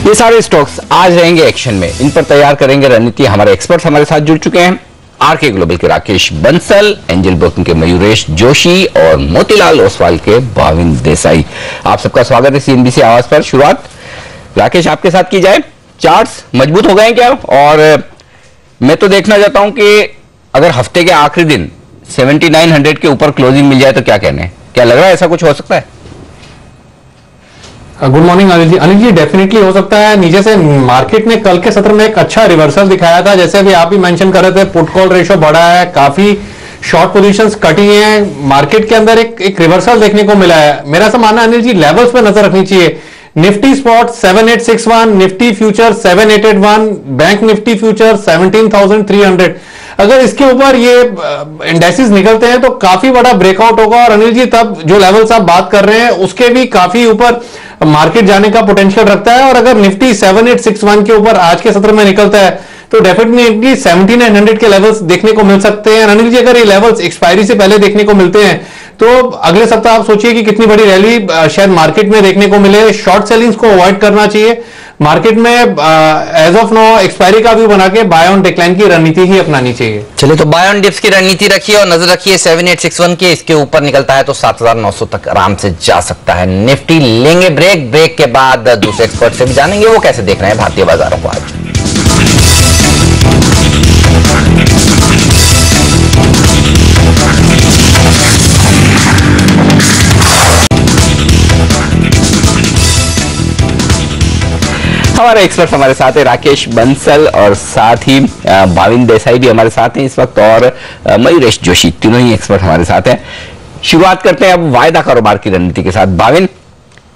ये सारे स्टॉक्स आज रहेंगे एक्शन में, इन पर तैयार करेंगे रणनीति। हमारे एक्सपर्ट्स हमारे साथ जुड़ चुके हैं। आरके ग्लोबल के राकेश बंसल, एंजल ब्रोकिंग के मयूरेश जोशी और मोतीलाल ओसवाल के भाविन देसाई। आप सबका स्वागत है सीएनबीसी आवाज पर। शुरुआत राकेश आपके साथ की जाए। चार्ट्स मजबूत हो गए हैं क्या? और मैं तो देखना चाहता हूं कि अगर हफ्ते के आखिरी दिन 7900 के ऊपर क्लोजिंग मिल जाए तो क्या कहने हैं? क्या लग रहा है ऐसा कुछ हो सकता है? गुड मॉर्निंग अनिल जी। अनिल जी, डेफिनेटली हो सकता है। नीचे से मार्केट ने कल के सत्र में एक अच्छा रिवर्सल दिखाया था, जैसे अभी आप भी मेंशन कर रहे थे। पुट कॉल रेशो बढ़ा है, काफी शॉर्ट पोजीशंस कटी हैं, मार्केट के अंदर एक रिवर्सल देखने को मिला है। मेरा ऐसा मानना है अनिल जी, लेवल्स पे नजर रखनी चाहिए। Nifty spot 7861, Nifty future 7881, bank Nifty future 17300। अगर इसके ऊपर ये इंडेक्सेस निकलते हैं तो काफी बड़ा ब्रेकआउट होगा। और अनिल जी, तब जो लेवल्स आप बात कर रहे हैं उसके भी काफी ऊपर मार्केट जाने का पोटेंशियल रखता है। और अगर निफ्टी 7861 के ऊपर आज के सत्र में निकलता है तो डेफिनेटली 7900 के लेवल्स देखने को मिल सकते हैं। अनिल जी, अगर ये लेवल्स एक्सपायरी से पहले देखने को मिलते हैं तो अगले सप्ताह आप सोचिए कि कितनी बड़ी रैली शायद मार्केट में देखने को मिले। शॉर्ट सेलिंग्स को अवॉइड करना चाहिए मार्केट में। एज ऑफ नाउ एक्सपायरी का व्यू बना के बाय ऑन डिक्लाइन की रणनीति ही अपनानी चाहिए। चलिए, तो बाय ऑन डिप्स की रणनीति रखिए और नजर रखिए 7861 के। इसके ऊपर निकलता है तो 7900 तक आराम से जा सकता है। निफ्टी लेंगे ब्रेक के बाद दूसरे एक्सपर्ट से भी जानेंगे वो कैसे देख रहे हैं भारतीय बाजारों को आज। हमारे एक्सपर्ट हमारे साथ है राकेश बंसल और साथ ही भाविन देसाई भी हमारे साथ हैं इस वक्त, और मयूरेश जोशी, तीनों ही एक्सपर्ट हमारे साथ हैं। शुरुआत करते हैं अब वायदा कारोबार की रणनीति के साथ। भाविन,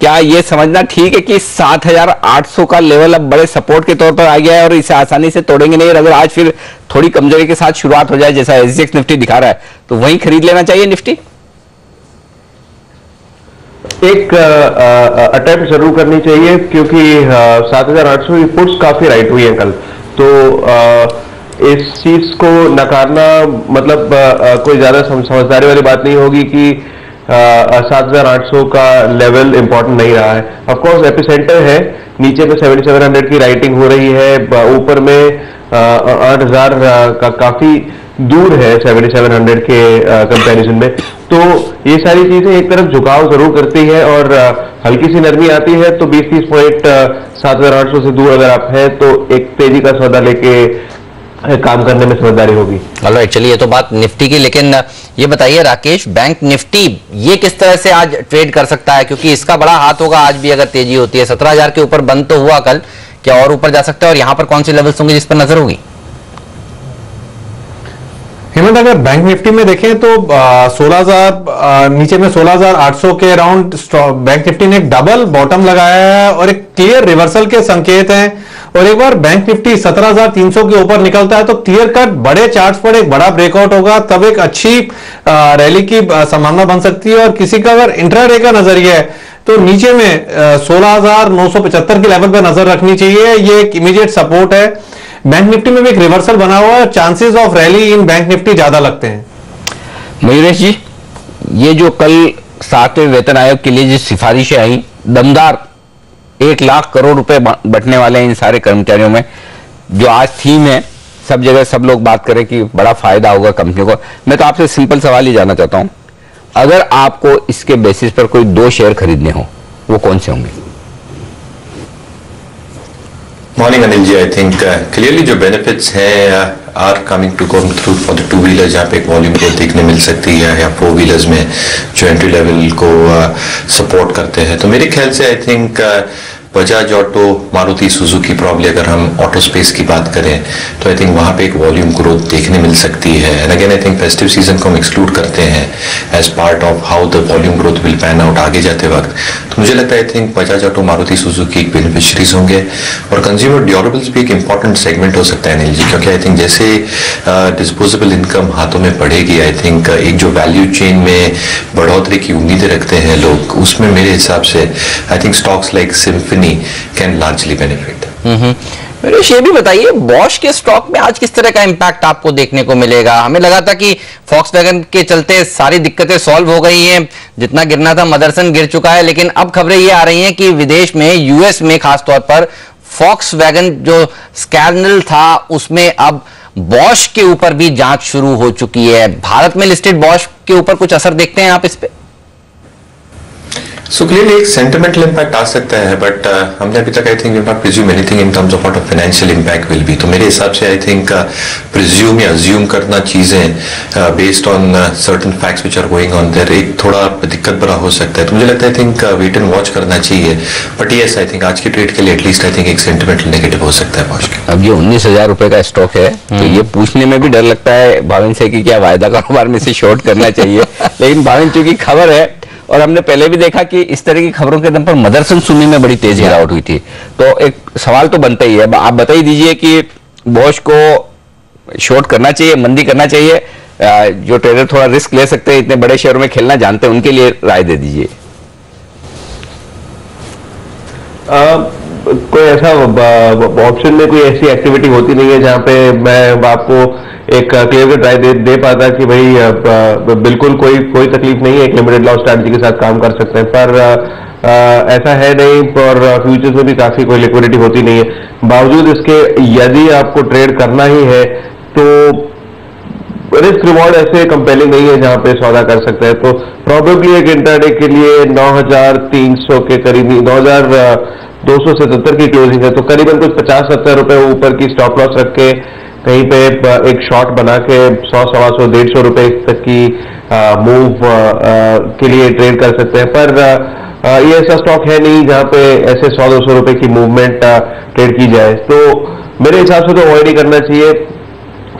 क्या यह समझना ठीक है कि 7800 का लेवल अब बड़े सपोर्ट के तौर पर आ गया है और इसे आसानी से तोड़ेंगे नहीं? और अगर आज फिर थोड़ी कमजोरी के साथ शुरुआत हो जाए जैसा एसजीएक्स निफ्टी दिखा रहा है तो वहीं खरीद लेना चाहिए निफ्टी? एक अटेम्प्ट जरूर करनी चाहिए क्योंकि 7800 की पुट्स काफी राइट हुई है कल, तो इस चीज को नकारना मतलब कोई ज्यादा समझदारी वाली बात नहीं होगी कि 7800 का लेवल इंपॉर्टेंट नहीं रहा है। ऑफ कोर्स एपिसेंटर है, नीचे में 7700 की राइटिंग हो रही है, ऊपर में 8000 का काफी दूर है 7700 के कंपैरिजन में। तो ये सारी चीजें एक तरफ झुकाव जरूर करती है और हल्की सी नरमी आती है, तो 20-30 पॉइंट 7800 से दूर अगर आप हैं तो एक तेजी का सौदा लेके काम करने में समझदारी होगी। ऑलराइट, चलिए ये तो बात निफ्टी की, लेकिन ये बताइए राकेश, बैंक निफ्टी ये किस तरह से आज ट्रेड कर सकता है? क्योंकि इसका बड़ा हाथ होगा आज भी अगर तेजी होती है। 17000 के ऊपर बंद तो हुआ कल, क्या और ऊपर जा सकता है? और यहां पर कौन से लेवल्स होंगे जिस पर नजर होगी? हेमंत, अगर बैंक निफ्टी में देखें तो 16,000 नीचे में 16,800 के अराउंड बैंक निफ्टी ने एक डबल बॉटम लगाया है और एक क्लियर रिवर्सल के संकेत हैं। और एक बार बैंक निफ्टी 17,300 के ऊपर निकलता है तो क्लियर कट बड़े चार्ट्स पर एक बड़ा ब्रेकआउट होगा, तब एक अच्छी रैली की संभावना बन सकती है। और किसी का अगर इंट्राडे का नजरिया है तो नीचे में 16,975 के लेवल पर नजर रखनी चाहिए। ये एक इमीडिएट सपोर्ट है। बैंक निफ्टी में भी एक रिवर्सल बना हुआ है, chances of rally in bank Nifty ज्यादा लगते हैं। मयूरेश जी, ये जो कल 7वें वेतन आयोग के लिए जो सिफारिशें आई, दमदार 1 लाख करोड़ रुपए बंटने वाले हैं इन सारे कर्मचारियों में, जो आज थीम है, सब जगह सब लोग बात करें कि बड़ा फायदा होगा कंपनी को। मैं तो आपसे सिंपल सवाल ही जानना चाहता हूं, अगर आपको इसके बेसिस पर कोई 2 शेयर खरीदने हो वो कौन से होंगे? Morning Anil ji, I think clearly जो बेनिफिट्स हैं are coming to come through for the 2 wheeler, जहाँ पे एक वॉल्यूम ग्रोथ देखने मिल सकती है, या 4 व्हीलर्स में जो एंट्री लेवल को सपोर्ट करते हैं। तो मेरे ख्याल से I think Bajaj Auto, Maruti Suzuki, probably अगर हम ऑटो स्पेस की बात करें तो आई थिंक वहाँ पे एक वॉल्यूम ग्रोथ देखने मिल सकती है। And again I think festive season को हम एक्सक्लूड करते हैं as part of how the volume growth will pan out आगे जाते वक्त। तो मुझे लगता है I think Bajaj Auto, Maruti Suzuki एक बेनिफिशरीज होंगे। और कंज्यूमर ड्यूरेबल्स भी एक इंपॉर्टेंट सेगमेंट हो सकता है अनिल जी, क्योंकि आई थिंक जैसे डिस्पोजेबल इनकम हाथों में पड़ेगी, आई थिंक एक जो वैल्यू चेन में बढ़ोतरी की उम्मीदें रखते हैं लोग, उसमें मेरे हिसाब से I think stocks like symphony can largely benefit. ये भी बताइए, बॉश के स्टॉक में आज किस तरह का इंपैक्ट आपको देखने को मिलेगा? हमें लगा था कि फॉक्सवैगन के चलते सारी दिक्कतें सॉल्व हो गई हैं, जितना गिरना था मदरसन गिर चुका है, लेकिन अब खबरें ये आ रही हैं कि विदेश में, यूएस में खासतौर पर फॉक्सवैगन जो स्कैंडल था उसमें अब बॉश के ऊपर भी जांच शुरू हो चुकी है। भारत में लिस्टेड बॉश के ऊपर कुछ असर देखते हैं आप इस पे? सो क्लियरली एक सेंटिमेंटल इम्पैक्ट आ सकता है, बट हमने अभी तक I think not presume anything in terms of what a financial impact will be. तो मेरे हिसाब से आई थिंक प्रिज्यूम या अज्यूम करना चीजें based on certain facts which are going on there एक थोड़ा दिक्कत भरा हो सकता है। तो मुझे लगता है I think wait and watch करना चाहिए, बट यस आई थिंक आज की ट्रेड के लिए एटलीस्ट आई थिंक एक सेंटिमेंटल नेगेटिव हो सकता है बॉश के। अब ये 19,000 रुपए का स्टॉक है, तो ये पूछने में भी डर लगता है भाविन से कि क्या वायदा कारोबार में से शॉर्ट करना चाहिए। लेकिन भाविन चूंकि खबर है, और हमने पहले भी देखा कि इस तरह की खबरों के दम पर मदरसन सुन्नी में बड़ी तेज गिरावट हुई थी, तो एक सवाल तो बनता ही है। आप बता ही दीजिए कि बॉश को शॉर्ट करना चाहिए, मंदी करना चाहिए? जो ट्रेडर थोड़ा रिस्क ले सकते हैं, इतने बड़े शेयरों में खेलना जानते हैं, उनके लिए राय दे दीजिए। कोई ऐसा ऑप्शन में कोई ऐसी एक्टिविटी होती नहीं है जहां पे मैं आपको एक क्लियर कट राय दे पाता कि भाई बिल्कुल कोई तकलीफ नहीं है, एक लिमिटेड लॉस स्ट्रैटेजी के साथ काम कर सकते हैं, पर ऐसा है नहीं। और फ्यूचर्स में भी काफी कोई लिक्विडिटी होती नहीं है। बावजूद इसके यदि आपको ट्रेड करना ही है तो रिस्क रिवॉर्ड ऐसे कंपेलिंग नहीं है जहां पे सौदा कर सकते हैं। तो प्रोबेबली एक इंट्राडे के लिए 9,300 के करीब, 9,277 की क्लोजिंग है, तो करीबन कुछ 50-70 रुपए ऊपर की स्टॉप लॉस रख के कहीं पे एक शॉर्ट बना के 100, 125, 150 रुपए तक की मूव के लिए ट्रेड कर सकते हैं। पर ये ऐसा स्टॉक है नहीं जहां पे ऐसे 100-200 रुपए की मूवमेंट ट्रेड की जाए, तो मेरे हिसाब से तो अवॉइड ही करना चाहिए।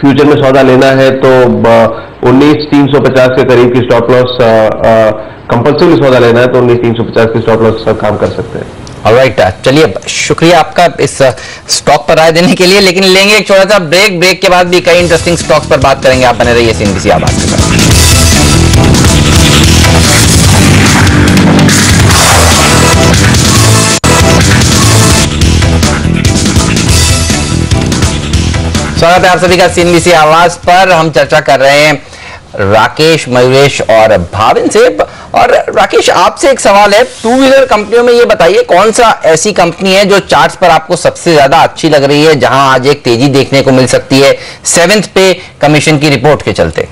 फ्यूचर में सौदा लेना है तो 19,350 के करीब की स्टॉप लॉस, कंपल्सरी सौदा लेना है तो 19,350 की स्टॉप लॉस काम कर सकते हैं। ऑलराइट, चलिए शुक्रिया आपका इस स्टॉक पर राय देने के लिए, लेकिन लेंगे एक छोटा सा ब्रेक के बाद भी कई इंटरेस्टिंग स्टॉक्स पर बात करेंगे। आप बने रहिए CNBC आवाज के साथ। स्वागत है आप सभी का CNBC आवाज पर। हम चर्चा कर रहे हैं राकेश, मयूरेश और भाविन से। और राकेश, आपसे एक सवाल है, टू व्हीलर कंपनियों में ये बताइए कौन सा ऐसी कंपनी है जो चार्ट्स पर आपको सबसे ज्यादा अच्छी लग रही है, जहां आज एक तेजी देखने को मिल सकती है 7th पे कमीशन की रिपोर्ट के चलते?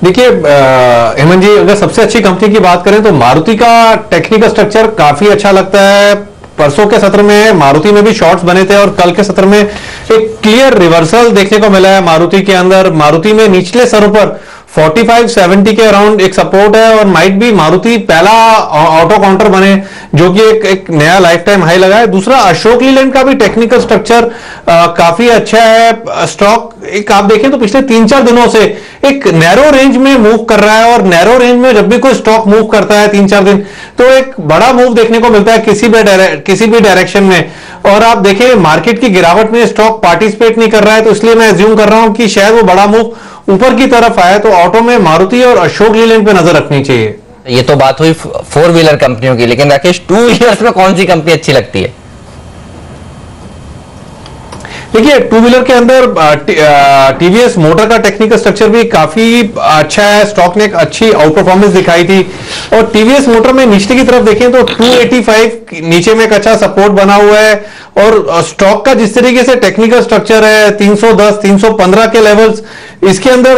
देखिए हेमंत जी, अगर सबसे अच्छी कंपनी की बात करें तो मारुति का टेक्निकल स्ट्रक्चर काफी अच्छा लगता है। परसों के सत्र में मारुति में भी शॉर्ट्स बने थे और कल के सत्र में एक क्लियर रिवर्सल देखने को मिला है मारुति के अंदर। मारुति में निचले स्तरों पर 45-70 के अराउंड एक सपोर्ट है और माइट भी मारुति पहला ऑटो काउंटर बने जो कि एक नया लाइफ टाइम हाई लगा है। दूसरा, अशोक लीलैंड का भी टेक्निकल स्ट्रक्चर काफी अच्छा है। स्टॉक एक आप देखें तो पिछले 3-4 दिनों से एक नैरो रेंज में मूव कर रहा है, और नैरो रेंज में जब भी कोई स्टॉक मूव करता है 3-4 दिन तो एक बड़ा मूव देखने को मिलता है किसी भी डायरेक्शन में। और आप देखें मार्केट की गिरावट में स्टॉक पार्टिसिपेट नहीं कर रहा है, तो इसलिए मैं एज्यूम कर रहा हूं कि शायद वो बड़ा मूव ऊपर की तरफ आया। तो ऑटो में मारुति और अशोक लीलैंड पे नजर रखनी चाहिए। ये तो बात हुई 4 व्हीलर कंपनियों की, लेकिन राकेश, 2 व्हीलर्स में कौन सी कंपनी अच्छी लगती है? देखिए, 2 व्हीलर के अंदर टीवीएस मोटर का टेक्निकल स्ट्रक्चर भी काफी अच्छा है। स्टॉक ने एक अच्छी आउट परफॉर्मेंस दिखाई थी, और टीवीएस मोटर में नीचे की तरफ देखें तो 285 नीचे में एक अच्छा सपोर्ट बना हुआ है। और स्टॉक का जिस तरीके से टेक्निकल स्ट्रक्चर है 310, 315 के लेवल्स इसके अंदर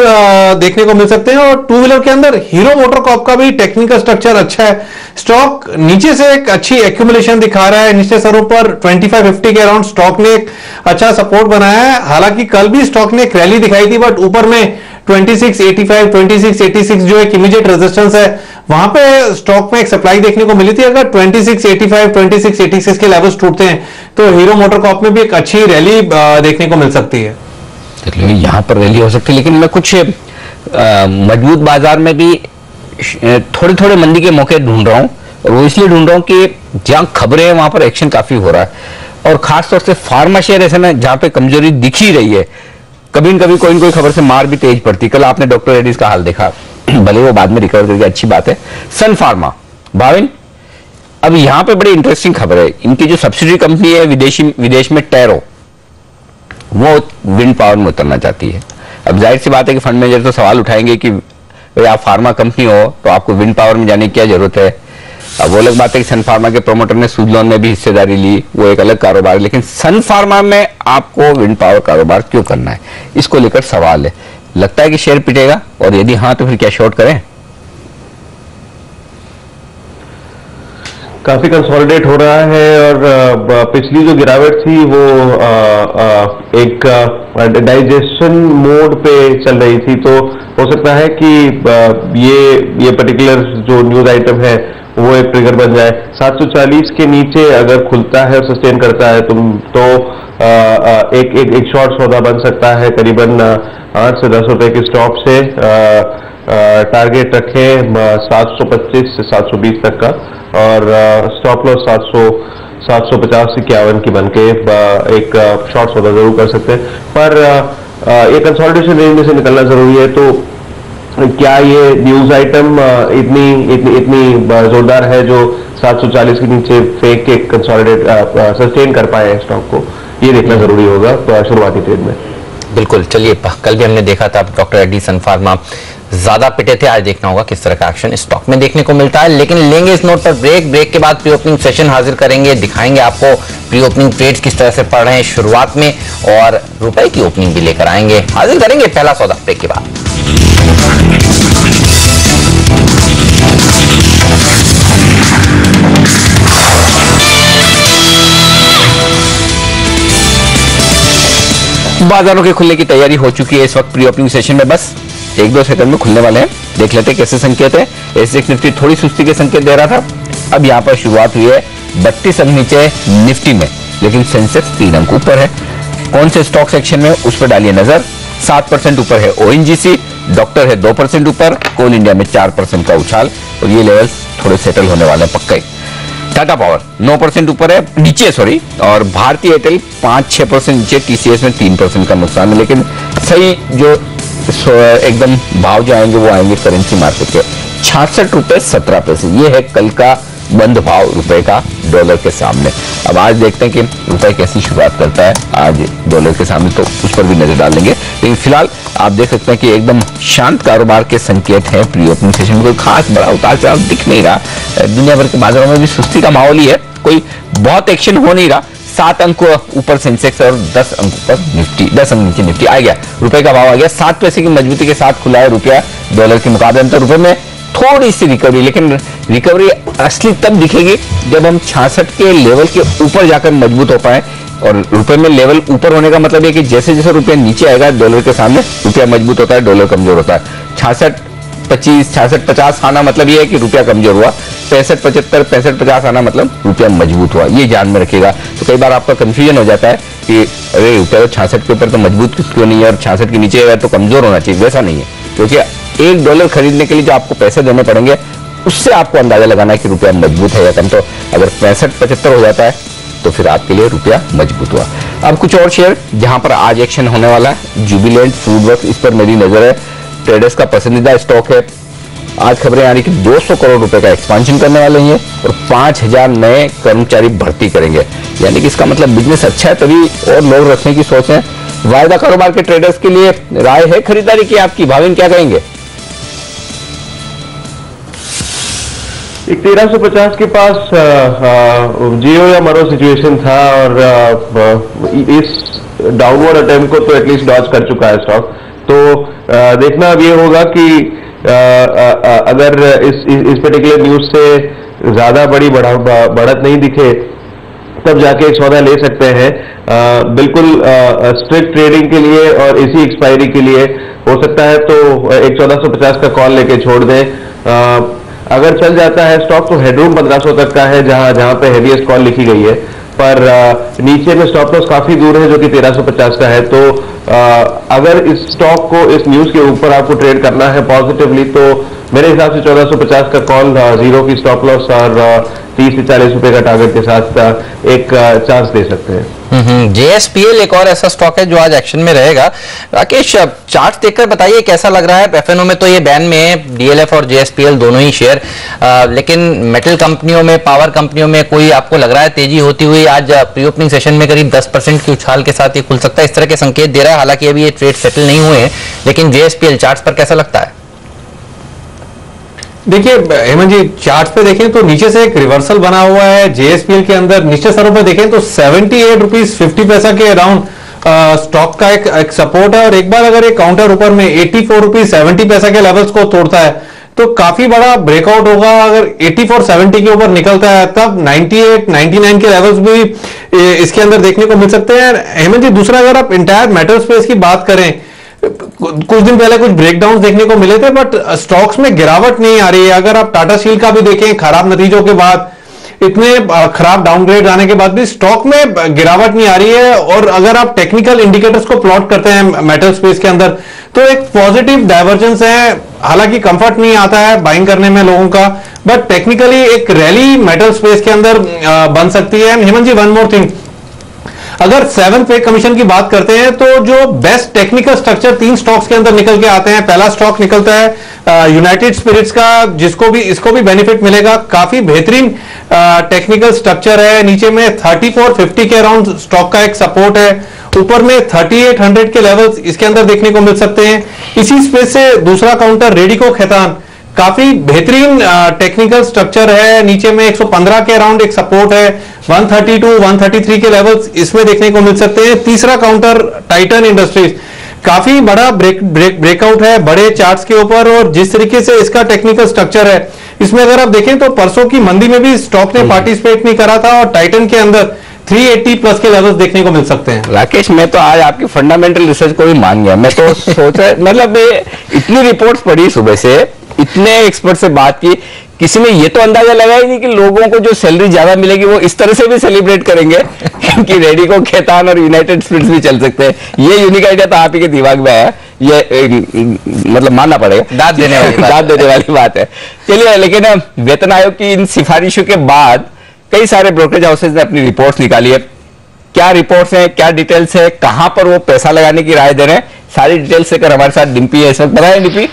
देखने को मिल सकते हैं। और 2 व्हीलर के अंदर हीरो मोटरकॉर्प का भी टेक्निकल स्ट्रक्चर अच्छा है। स्टॉक नीचे से एक अच्छी एक्यूमुलेशन दिखा रहा है, निचले स्तरों पर 25-50 के अराउंड स्टॉक ने एक अच्छा सपोर्ट बनाया है। हालांकि कल भी स्टॉक ने एक रैली दिखाई थी, बट ऊपर में 2685, 2686 जो एक इमीडिएट रेजिस्टेंस है, वहां पे स्टॉक में एक सप्लाई देखने को मिली थी। अगर 2685, 2686 के लेवल्स टूटते हैं तो हीरो मोटरकॉर्प में भी एक अच्छी रैली देखने को मिल सकती है। यहां पर रैली हो सकती है, लेकिन मैं कुछ मजबूत बाजार में भी थोड़े थोड़े मंदी के मौके ढूंढ रहा हूं, और वो इसलिए ढूंढ रहा हूं कि जहां खबरें हैं वहां पर एक्शन काफी हो रहा है। और खासतौर से फार्मा शेयर ऐसे में जहां पे कमजोरी दिख ही रही है, कभी न कभी कोई न कोई खबर से मार भी तेज पड़ती। कल आपने डॉक्टर रेड्डीज का हाल देखा, भले वो बाद में रिकवर करके अच्छी बात है। सन फार्मा, भाविन, अब यहां पे बड़ी इंटरेस्टिंग खबर है। इनकी जो सब्सिडी कंपनी है विदेश में टैरो, वो विंड पावर में उतरना चाहती है। अब जाहिर सी बात है कि फंड मैनेजर तो सवाल उठाएंगे कि भाई आप फार्मा कंपनी हो तो आपको विंड पावर में जाने की क्या जरूरत है। अब वो अलग बात है कि सन फार्मा के प्रोमोटर ने सुजलॉन में भी हिस्सेदारी ली, वो एक अलग कारोबार है, लेकिन सन फार्मा में आपको विंड पावर कारोबार क्यों करना है, इसको लेकर सवाल है। लगता है कि शेयर पिटेगा, और यदि हाँ तो फिर क्या शॉर्ट करें? काफी कंसोलिडेट हो रहा है, और पिछली जो गिरावट थी वो एक डाइजेशन मोड पे चल रही थी, तो हो सकता है कि ये पर्टिकुलर जो न्यूज आइटम है वो एक ट्रिगर बन जाए। 740 के नीचे अगर खुलता है और सस्टेन करता है तो एक शॉर्ट सौदा बन सकता है, करीबन 8 से 10 रुपए के स्टॉप से। टारगेट रखें 725 से 720 तक का, और स्टॉप लॉस 750 से 51 की बनके एक शॉर्ट सौदा जरूर कर सकते हैं, पर ये कंसोलिडेशन रेंज में से निकलना जरूरी है। तो क्या ये न्यूज आइटम इतनी जोरदार है जो 740 के नीचे फेंक के कंसोलिडेट सस्टेन कर पाए स्टॉक को, ये देखना जरूरी होगा शुरुआती ट्रेड में। बिल्कुल। चलिए, कल भी हमने देखा था डॉक्टर रेड्डी सन फार्मा ज्यादा पिटे थे, आज देखना होगा किस तरह का एक्शन स्टॉक में देखने को मिलता है। लेकिन लेंगे इस नोट पर ब्रेक के बाद प्री ओपनिंग सेशन हाजिर करेंगे, दिखाएंगे आपको प्री ओपनिंग ट्रेड्स किस तरह से पड़ रहे हैं शुरुआत में, और रुपए की ओपनिंग भी लेकर आएंगे, हाजिर करेंगे पहला सौदा ब्रेक के बाद। बाजारों के खुलने की तैयारी हो चुकी है इस वक्त प्री ओपनिंग सेशन में, बस 1-2 सेकंड में खुलने वाले हैं। देख लेते हैं कैसे संकेत है। एसएक्स निफ्टी थोड़ी सुस्ती के संकेत दे रहा था, अब यहां पर शुरुआत हुई है 32 अंक नीचे निफ्टी में, लेकिन सेंसेक्स 3 अंक ऊपर है। कौन से स्टॉक सेक्शन में, उस पर डालिए नजर। 7% ऊपर है ओएनजीसी, डॉक्टर है 2% ऊपर, कोल इंडिया में 4% का उछाल, और ये लेवल्स थोड़े सेटल होने वाले हैं पक्का ही। टाटा पावर 9% ऊपर है, नीचे सॉरी, और भारतीय एयरटेल 5-6% नीचे, टीसीएस में 3% का नुकसान है, लेकिन सही जो एकदम भाव जो आएंगे वो आएंगे करेंसी मार्केट के 66 रुपए 17 पैसे। ये है कल का बंद भाव रुपए का डॉलर के सामने। अब आज देखते हैं कि रुपए कैसी शुरुआत करता है आज डॉलर के सामने, तो उस पर भी नजर डाल लेंगे। लेकिन फिलहाल आप देख सकते हैं कि एकदम शांत कारोबार के संकेत हैं। प्री ओपनिंग सेशन में कोई खास बड़ा उतार चढ़ाव दिख नहीं रहा। दुनिया भर के बाजारों में भी सुस्ती का माहौल ही है, कोई बहुत एक्शन हो नहीं रहा। 7 अंक ऊपर सेंसेक्स और 10 अंक ऊपर निफ्टी, 10 अंक नीचे निफ्टी आ गया। रुपए का भाव आ गया 7 पैसे की मजबूती के साथ खुला है रुपया डॉलर के मुकाबले। अंतर रुपए में थोड़ी सी रिकवरी, लेकिन रिकवरी असली तब दिखेगी जब हम 66 के लेवल के ऊपर जाकर मजबूत हो पाए। और रुपए में लेवल ऊपर होने का मतलब है कि जैसे जैसे रुपया नीचे आएगा डॉलर के सामने, रुपया मजबूत होता है, डॉलर कमजोर होता है। 66-25, 66-50 आना मतलब ये है कि रुपया कमजोर हुआ। 65-75, 65-50 आना मतलब रुपया मजबूत हुआ। ये ध्यान में रखिएगा। तो कई बार आपका कंफ्यूजन हो जाता है कि अरे रुपया 66 के ऊपर तो मजबूत क्यों नहीं है और 66 के नीचे है तो कमजोर होना चाहिए। वैसा नहीं है, क्योंकि $1 खरीदने के लिए जो आपको पैसे देने पड़ेंगे उससे आपको अंदाजा लगाना है कि रुपया मजबूत है या कम। तो अगर 65-75 हो जाता है तो फिर आपके लिए रुपया मजबूत हुआ। अब कुछ और शेयर जहां पर आज एक्शन होने वाला है, जुबिलेंट फूडवर्क्स, इस पर मेरी नजर है। ट्रेडर्स का पसंदीदा स्टॉक है। आज खबरें आ रही कि 200 करोड़ रुपए का एक्सपांशन करने वाले हैं और 5000 नए कर्मचारी भर्ती करेंगे, यानी कि इसका मतलब बिजनेस अच्छा है, तभी और लोग रखने की सोच है। वायदा कारोबार के ट्रेडर्स के लिए राय है खरीदारी की आपकी। भाविन क्या कहेंगे? एक 1350 के पास जियो या मरो सिचुएशन था, और इस डाउनवर्ड अटेम्प्ट को तो एटलीस्ट डॉज कर चुका है स्टॉक। तो देखना अब ये होगा कि अगर इस पर्टिकुलर न्यूज से ज्यादा बड़ी बढ़त नहीं दिखे तब जाके एक सौदा ले सकते हैं। बिल्कुल स्ट्रिक्ट ट्रेडिंग के लिए और इसी एक्सपायरी के लिए हो सकता है तो एक 1450 का कॉल लेके छोड़ दें। अगर चल जाता है स्टॉक तो हेडरूम 1500 तक का है, जहां पे हेवीएस्ट कॉल लिखी गई है, पर नीचे में स्टॉप लॉस काफी दूर है जो कि 1350 का है। तो अगर इस स्टॉक को इस न्यूज के ऊपर आपको ट्रेड करना है पॉजिटिवली तो मेरे हिसाब से 1450 का कॉल, जीरो की स्टॉप लॉस और 30 से 40 रुपए का टारगेट के साथ एक चांस दे सकते हैं। JSPL एक और ऐसा स्टॉक है जो आज एक्शन में रहेगा। राकेश, चार्ट देखकर बताइए कैसा लग रहा है। एफएनओ में तो ये बैन में है, DLF और JSPL दोनों ही शेयर, लेकिन मेटल कंपनियों में, पावर कंपनियों में कोई आपको लग रहा है तेजी होती हुई? आज प्री ओपनिंग सेशन में करीब 10% की उछाल के साथ ये खुल सकता है, इस तरह के संकेत दे रहा है। हालांकि अभी ये ट्रेड सेटल नहीं हुए हैं, लेकिन JSPL चार्ट पर कैसा लगता है? देखिए हेमंत जी, चार्ट पे देखें तो नीचे से एक रिवर्सल बना हुआ है जेएसपीएल के अंदर। निचले स्तरों पे देखें तो 78 रुपीज 50 पैसा के अराउंड स्टॉक का एक सपोर्ट है, और एक बार अगर एक काउंटर ऊपर में 84 रुपीज 70 पैसा के लेवल्स को तोड़ता है तो काफी बड़ा ब्रेकआउट होगा। अगर 84.70 के ऊपर निकलता है तब 98 99 के लेवल्स भी इसके अंदर देखने को मिल सकते हैं। हेमंत जी, दूसरा अगर आप इंटायर मेटल स्पेस की बात करें, कुछ दिन पहले कुछ ब्रेकडाउन देखने को मिले थे, बट स्टॉक्स में गिरावट नहीं आ रही है। अगर आप टाटा स्टील का भी देखें, खराब नतीजों के बाद, इतने खराब डाउनग्रेड आने के बाद भी स्टॉक में गिरावट नहीं आ रही है। और अगर आप टेक्निकल इंडिकेटर्स को प्लॉट करते हैं मेटल स्पेस के अंदर तो एक पॉजिटिव डाइवर्जेंस है। हालांकि कंफर्ट नहीं आता है बाइंग करने में लोगों का, बट टेक्निकली एक रैली मेटल स्पेस के अंदर बन सकती है। हेमंत जी, वन मोर थिंग, अगर 7th पे कमीशन की बात करते हैं तो जो बेस्ट टेक्निकल स्ट्रक्चर 3 स्टॉक्स के अंदर निकल के आते हैं, पहला स्टॉक निकलता है यूनाइटेड स्पिरिट्स का, इसको भी बेनिफिट मिलेगा। काफी बेहतरीन टेक्निकल स्ट्रक्चर है। नीचे में 3450 के अराउंड स्टॉक का एक सपोर्ट है, ऊपर में 3800 के लेवल्स इसके अंदर देखने को मिल सकते हैं। इसी स्पेस से दूसरा काउंटर रेडिको खैतान, काफी बेहतरीन टेक्निकल स्ट्रक्चर है। नीचे में 115 के अराउंड एक सपोर्ट है, 132 133 के लेवल्स इसमें देखने को मिल सकते हैं। तीसरा काउंटर टाइटन इंडस्ट्रीज, काफी बड़ा ब्रेकआउट है बड़े चार्ट्स के ऊपर, और जिस तरीके से इसका टेक्निकल स्ट्रक्चर है इसमें अगर आप देखें तो परसों की मंदी में भी स्टॉक ने पार्टिसिपेट नहीं करा था, और टाइटन के अंदर 380 प्लस के लेवल्स देखने को मिल सकते हैं। राकेश, मैं तो आज आपकी फंडामेंटल रिसर्च को भी मान गया। मैं तो सोच रहा, मतलब इतनी रिपोर्ट्स पढ़ी सुबह से, इतने एक्सपर्ट से बात की, किसी ने ये तो अंदाजा लगाया ही नहीं कि लोगों को जो सैलरी ज्यादा मिलेगी वो इस तरह से भी सेलिब्रेट करेंगे कि रेडिको खैतान और यूनाइटेड स्पिरिट्स भी चल सकते हैं। ये यूनिक आइडिया तो आप ही के दिमाग में आया, ये मतलब मानना पड़ेगा, दाद देने वाली बात है। चलिए, लेकिन वेतन आयोग की इन सिफारिशों के बाद कई सारे ब्रोकरेज हाउसेज ने अपनी रिपोर्ट्स निकाली है। क्या रिपोर्ट्स हैं, क्या डिटेल्स है, कहां पर वो पैसा लगाने की राय दे रहे हैं, सारी डिटेल्स लेकर हमारे साथ डिम्पी है इस वक्त। बताएं डिम्पी।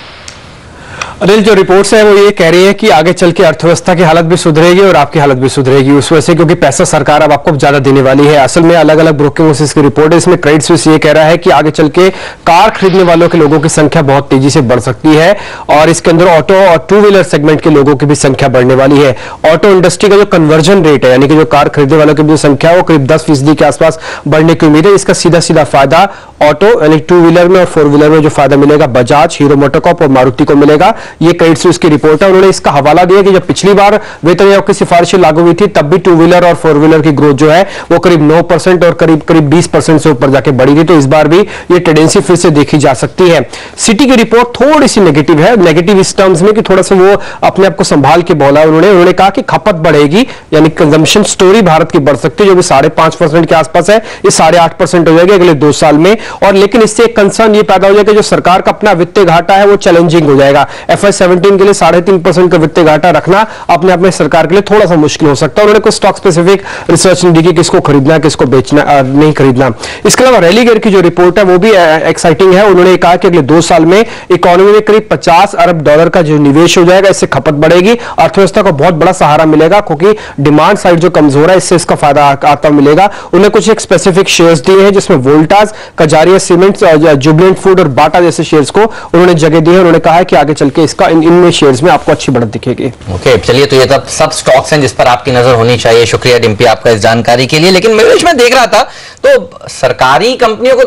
अनिल, जो रिपोर्ट्स है वो ये कह रही है कि आगे चल के अर्थव्यवस्था की हालत भी सुधरेगी और आपकी हालत भी सुधरेगी उस वजह से, क्योंकि पैसा सरकार अब आपको ज्यादा देने वाली है। असल में अलग अलग ब्रोकिंग हाउसेस की रिपोर्ट है, इसमें क्रेडिट स्विस ये कह रहा है कि आगे चल के कार खरीदने वालों के लोगों की संख्या बहुत तेजी से बढ़ सकती है, और इसके अंदर ऑटो और 2 व्हीलर सेगमेंट के लोगों की भी संख्या बढ़ने वाली है। ऑटो इंडस्ट्री का जो कन्वर्जन रेट है, यानी कि जो कार खरीदने वालों की जो संख्या है वो करीब 10% के आसपास बढ़ने की उम्मीद है। इसका सीधा सीधा फायदा ऑटो यानी 2 व्हीलर में और 4 व्हीलर में जो फायदा मिलेगा बजाज, हीरो मोटोकॉर्प और मारुति को मिलेगा। ये क्रेडिट स्विस की रिपोर्ट है। उन्होंने इसका हवाला दिया कि जब पिछली बार वेतन आयोग की सिफारिशें लागू हुई थी तब भी 2 व्हीलर और 4 व्हीलर की ग्रोथ जो है वो करीब 9% और करीब 20% से ऊपर जाके बढ़ी थी, तो इस बार भी ये टेंडेंसी फिर से देखी जा सकती है। सिटी की रिपोर्ट थोड़ी सी नेगेटिव है, नेगेटिव इस टर्म्स में कि थोड़ा सा वो अपने आप को संभाल के बोला उन्होंने कहा कि खपत बढ़ेगी, यानी कंजम्पशन स्टोरी भारत की बढ़ सकती है, जो भी 5.5% के आसपास है, ये 8.5% हो जाएगी अगले 2 साल में। और लेकिन इससे एक कंसर्न ये पैदा हो जाएगा, जो सरकार का अपना वित्तीय घाटा है वो चैलेंजिंग हो जाएगा। FY17 के लिए 3.5% का वित्तीय घाटा रखना अपने आप में सरकार के लिए थोड़ा सा मुश्किल हो सकता है। उन्होंने कुछ स्टॉक स्पेसिफिक रिसर्च नहीं दी कि किसको खरीदना है, किसको बेचना नहीं खरीदना। इसके अलावा रेलीगेयर की जो रिपोर्ट है वो भी एक्साइटिंग है। उन्होंने कहा कि अगले 2 साल में इकोनॉमी में करीब $50 अरब का जो निवेश हो जाएगा, इससे खपत बढ़ेगी, अर्थव्यवस्था को बहुत बड़ा सहारा मिलेगा, क्योंकि डिमांड साइड जो कमजोर है इससे इसका फायदा आता मिलेगा। उन्हें कुछ एक स्पेसिफिक शेयर्स दिए हैं, जिसमें वोल्टास, कजारिया सीमेंट्स, जुबिलेंट फूड और बाटा जैसे शेयर्स को उन्होंने जगह दी है। उन्होंने कहा है कि आगे चल के इसका इनमें शेयर्स में आपको अच्छी बढ़त दिखेगी। ओके, चलिए, तो ये तब सब स्टॉक्स हैं जिस पर आपकी नजर होनी चाहिए। शुक्रिया डिम्पी आपका इस जानकारी के लिए। लेकिन मैं देख रहा था तो सरकारी कंपनियों को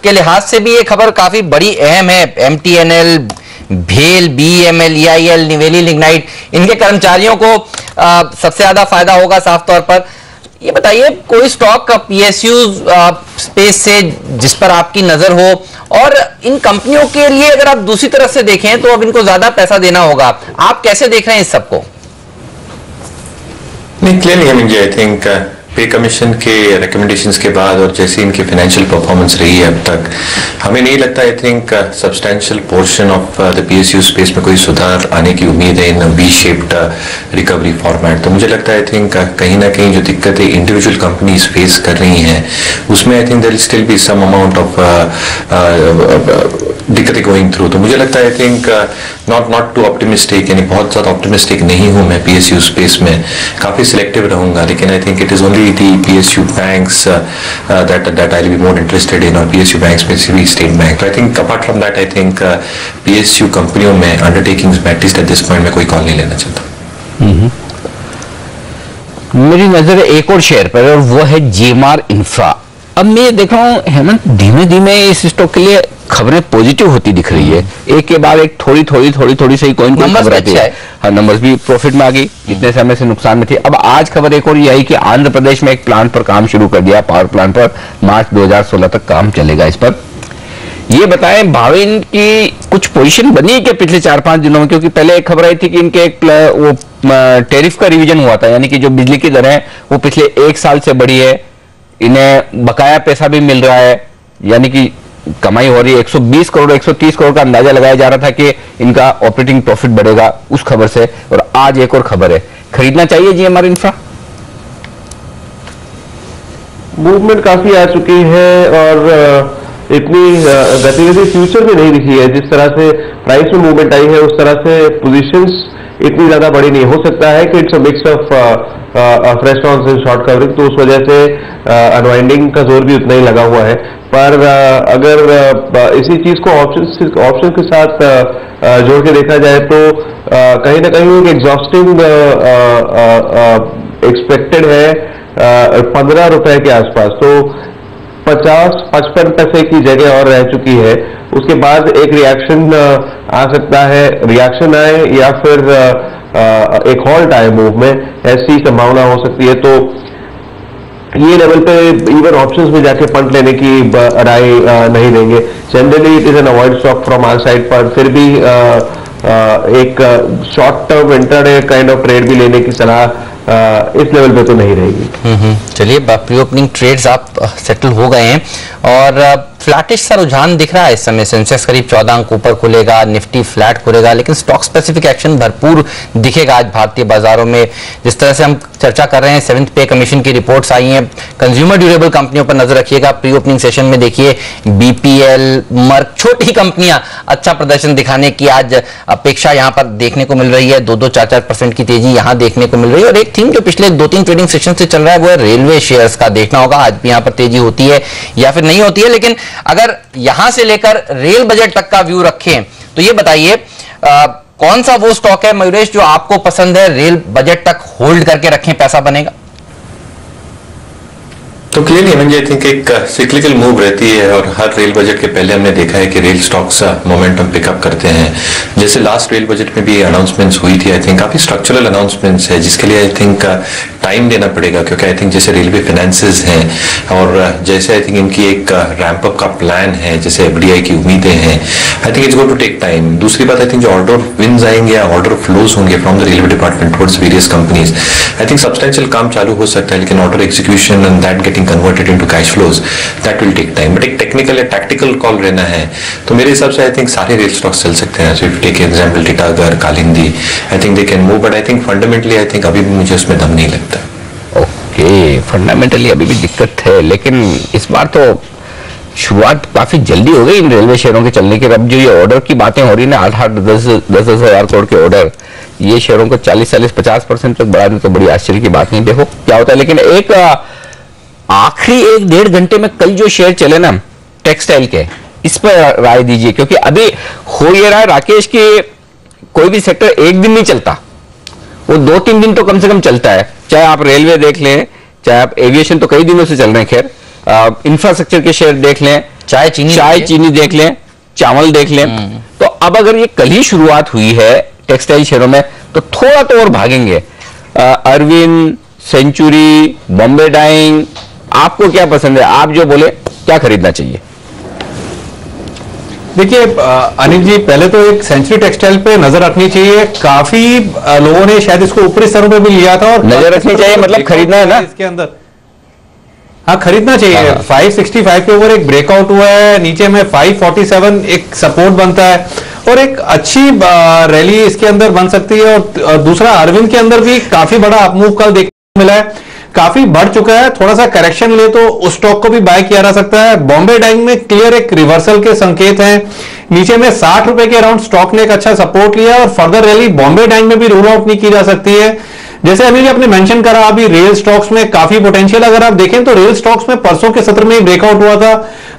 के लिहाज से भी ये खबर काफी बड़ी अहम है। MTNL, भेल, BEML, EIL, निवेली लिग्नाइट, इनके कर्मचारियों को सबसे ज्यादा फायदा होगा साफ तौर पर। ये बताइए, कोई स्टॉक का PSU स्पेस से जिस पर आपकी नजर हो, और इन कंपनियों के लिए अगर आप दूसरी तरफ से देखें तो अब इनको ज्यादा पैसा देना होगा, आप कैसे देख रहे हैं इस सबको? नहीं, क्लियरली आई थिंक पे कमीशन के रिकमेंडेशंस के बाद और जैसी इनकी फाइनेंशियल परफॉर्मेंस रही है अब तक, हमें नहीं लगता आई think substantial portion of the PSU space में कोई सुधार आने की उम्मीद है इन वी शेप्ड रिकवरी फॉर्मेट। तो मुझे लगता है आई थिंक कहीं ना कहीं जो दिक्कतें इंडिविजुअल कंपनीज फेस कर रही हैं उसमें I think there will still be some amount of दिक्कतें गोइंग थ्रू। तो मुझे लगता है I think not too optimistic, यानी बहुत ज़्यादा ऑप्टिमिस्टिक नहीं हूँ मैं PSU स्पेस में, काफ़ी सिलेक्टिव रहूँगा। लेकिन I think it is only the PSU banks that I will be more interested in, और PSU बैंक्स में भी state bank. I think apart from that I think PSU कंपनियों में अंडरटेकिंग्स में एटलीस्ट एट दिस पॉइंट में कोई call नहीं लेना चाहता। मेरी नजर एक और शेयर पर, और वो है GMR इंफ्रा। अब मैं देख रहा हूँ हेमंत, धीमे धीमे इस स्टॉक के लिए खबरें पॉजिटिव होती दिख रही है, एक के बाद एक थोड़ी सही कोई खबर आती है। हाँ, नंबर्स भी प्रॉफिट में आ गई, इतने समय से नुकसान में थी। अब आज खबर एक और ये आई कि आंध्र प्रदेश में एक प्लांट पर काम शुरू कर दिया, पावर प्लांट पर, मार्च 2016 तक काम चलेगा इस पर। ये बताएं भाविन की कुछ पोजीशन बनी है क्या पिछले 4-5 दिनों में? क्योंकि पहले एक खबर आई थी कि इनके एक वो टैरिफ का रिवीजन हुआ था, यानी कि जो बिजली की दरें हैं वो पिछले 1 साल से बढ़ी है, इन्हें बकाया पैसा भी मिल रहा है, यानी कि कमाई हो रही है। 120 करोड़ 130 करोड़ का अंदाजा लगाया जा रहा था कि इनका ऑपरेटिंग प्रॉफिट बढ़ेगा उस खबर से। और आज एक और खबर है, खरीदना चाहिए GMR इंफ्रा? मूवमेंट काफी आ चुकी है और इतनी गतिविधि फ्यूचर में नहीं दिखी है। जिस तरह से प्राइस में मूवमेंट आई है उस तरह से पोजीशंस इतनी ज्यादा बड़ी नहीं। हो सकता है कि it's a mix of fresh on and short covering, तो उस वजह से अनवाइंडिंग का जोर भी उतना ही लगा हुआ है। पर अगर इसी चीज को ऑप्शन के साथ जोड़ के देखा जाए तो कहीं ना कहीं एक एग्जॉस्टिंग एक्सपेक्टेड है 15 रुपए के आसपास। तो 50-55 पैसे की जगह और रह चुकी है, उसके बाद एक रिएक्शन आ सकता है, रिएक्शन आए या फिर एक हॉल्ट आए मूव में, ऐसी संभावना हो सकती है। तो ये लेवल पे इवन ऑप्शंस में जाके पंट लेने की राय नहीं देंगे। Generally it is an avoid stock from our side, पर फिर भी एक short term intraday kind of trade भी लेने की सलाह इस लेवल पे तो नहीं रहेगी। चलिए, प्री ओपनिंग ट्रेड्स आप सेटल हो गए हैं और फ्लैटिश सा रुझान दिख रहा है इस समय। सेंसेक्स करीब 14 अंक ऊपर खुलेगा, निफ्टी फ्लैट खुलेगा, लेकिन स्टॉक स्पेसिफिक एक्शन भरपूर दिखेगा आज भारतीय बाजारों में। जिस तरह से हम चर्चा कर रहे हैं, 7th पे कमीशन की रिपोर्ट्स आई हैं, कंज्यूमर ड्यूरेबल कंपनियों पर नजर रखिएगा। प्री ओपनिंग सेशन में देखिए BPL, मर्क, छोटी कंपनियां अच्छा प्रदर्शन दिखाने की आज अपेक्षा यहां पर देखने को मिल रही है। 2-2, 4-4% की तेजी यहां देखने को मिल रही है। और एक थीम जो पिछले 2-3 ट्रेडिंग सेशन से चल रहा है वो है रेलवे शेयर्स का। देखना होगा आज भी यहां पर तेजी होती है या फिर नहीं होती है। लेकिन अगर यहां से लेकर रेल बजट तक का व्यू रखें तो ये बताइए कौन सा वो स्टॉक है मयूरेश जो आपको पसंद है, रेल बजट तक होल्ड करके रखें, पैसा बनेगा? तो क्लियरली आई थिंक एक सिक्लिकल मूव रहती है और हर रेल बजट के पहले हमने देखा है कि रेल स्टॉक्स मोमेंटम पिकअप करते हैं। जैसे लास्ट रेल बजट में भी अनाउंसमेंट्स हुई थी, आई थिंक काफी स्ट्रक्चरल अनाउंसमेंट्स है जिसके लिए आई थिंक टाइम देना पड़ेगा, क्योंकि आई थिंक जैसे रेलवे फाइनेंसेस हैं और जैसे आई थिंक इनकी एक रैंप अप का प्लान है, जैसे FDI की उम्मीदें हैं, I think it's going to take time. दूसरी बात, आई थिंक जो ऑर्डर विन्स आएंगे या ऑर्डर फ्लोज होंगे from the railway department towards various companies, I think substantial काम चालू हो सकता है, लेकिन order execution and that getting converted into cash flows that will take time. But एक टेक्निकल या टैक्टिकल कॉल रहना है तो मेरे हिसाब से आई थिंक सारे रेल स्टॉक्स चल सकते हैं। So if take example Titagarh, Kalindi, I think they can move, but I think fundamentally I think अभी भी मुझे उसमें दम नहीं लगता। ओके, फंडामेंटली अभी भी दिक्कत है, लेकिन इस बार तो शुरुआत काफी जल्दी हो गई इन रेलवे शेयरों के चलने के। अब जो ये ऑर्डर की बातें हो रही है ना, 8-10 हजार करोड़ के ऑर्डर, ये शेयरों को 40-50% तक बढ़ा दे तो बड़ी आश्चर्य की बात नहीं। देखो क्या होता है। लेकिन एक आखिरी 1-1.5 घंटे में कल जो शेयर चले ना टेक्सटाइल के, इस पर राय दीजिए, क्योंकि अभी हो ये रहा है राकेश की कोई भी सेक्टर एक दिन नहीं चलता, वो 2-3 दिन तो कम से कम चलता है। चाहे आप रेलवे देख लें, चाहे आप एविएशन तो कई दिनों से चल रहे हैं, खैर इंफ्रास्ट्रक्चर के शेयर देख लें, चाय चीनी देख लें, चावल देख लें। तो अब अगर ये कल ही शुरुआत हुई है टेक्सटाइल शेयरों में तो थोड़ा तो और भागेंगे। अरविंद, सेंचुरी, बॉम्बे डाइंग, आपको क्या पसंद है? आप जो बोले क्या खरीदना चाहिए? देखिए अनिल जी, पहले तो एक सेंचुरी टेक्सटाइल पे नजर रखनी चाहिए। काफी लोगों ने शायद इसको ऊपरी स्तरों पे भी लिया था और नजर रखनी चाहिए मतलब खरीदना है ना इसके अंदर? हाँ, खरीदना चाहिए। 565 के ऊपर एक ब्रेकआउट हुआ है, नीचे में 547 एक सपोर्ट बनता है और एक अच्छी रैली इसके अंदर बन सकती है। और दूसरा, अरविंद के अंदर भी काफी बड़ा अपमूव कल देखने को मिला है। काफी बढ़ चुका है, थोड़ा सा करेक्शन ले तो उस स्टॉक को भी बाय किया जा सकता है। बॉम्बे डाइंग में क्लियर एक रिवर्सल के संकेत हैं, नीचे में 60 रुपए के अराउंड स्टॉक ने एक अच्छा सपोर्ट लिया और फर्दर रैली बॉम्बे डाइंग में भी रूल आउट नहीं की जा सकती है। जैसे अभी आपने मेंशन करा, अभी रेल स्टॉक्स में काफी पोटेंशियल, अगर आप देखें तो रेल स्टॉक्स में परसों के सत्र में ब्रेकआउट हुआ था,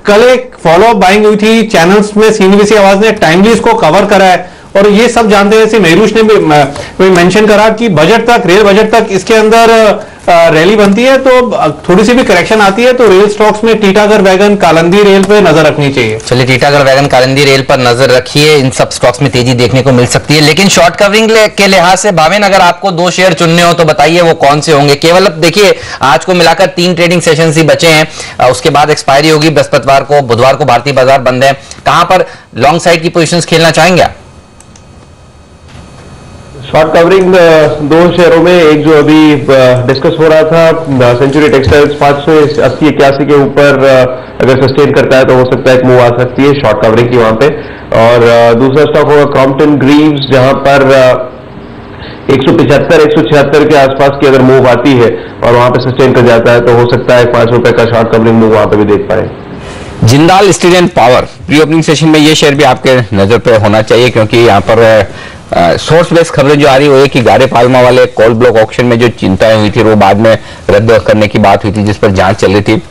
कल एक फॉलोअप बाइंग हुई थी, चैनल्स में सीएनबीसी आवाज ने टाइमली इसको कवर करा है और ये सब जानते हैं। मयूरुष ने भी मेंशन करा कि बजट तक, रेल बजट तक इसके अंदर रैली बनती है, तो थोड़ी सी भी करेक्शन आती है तो रेल स्टॉक्स में टीटागढ़ वैगन, कालिंदी रेल पे नजर रखनी चाहिए। चलिए, टीटागढ़ वैगन, कालिंदी रेल पर नजर रखिए, इन सब स्टॉक्स में तेजी देखने को मिल सकती है। लेकिन शॉर्ट कवरिंग के लिहाज से भावेन, अगर आपको 2 शेयर चुनने हो तो बताइए वो कौन से होंगे। केवल अब देखिए, आज को मिलाकर 3 ट्रेडिंग सेशन ही बचे हैं, उसके बाद एक्सपायरी होगी बृहस्पतिवार को, बुधवार को भारतीय बाजार बंद है। कहां पर लॉन्ग साइड की पोजीशंस खेलना चाहेंगे आप? शॉर्ट कवरिंग 2 शेयरों में, एक जो अभी डिस्कस हो रहा था सेंचुरी टेक्सटाइल्स 580-81 के ऊपर अगर सस्टेन करता है तो हो सकता है एक मूव आ सकती है शॉर्ट कवरिंग की वहां पे। और दूसरा स्टॉक होगा क्रॉम्पटन ग्रीव्स, जहां पर 175-176 के आसपास की अगर मूव आती है और वहां पे सस्टेन कर जाता है तो हो सकता है 5 रुपए का शॉर्ट कवरिंग मूव वहां पे भी देख पाए। Jindal steel and power, pre opening session में ये शेयर भी आपके नजर पे होना चाहिए, क्योंकि यहाँ पर सोर्स बेस्ड खबरें जो आ रही है कि गारे पाल्मा वाले कोल ब्लॉक ऑक्शन में जो चिंताएं हुई थी वो बाद में रद्द करने की बात हुई थी, जिस पर जांच चल रही थी।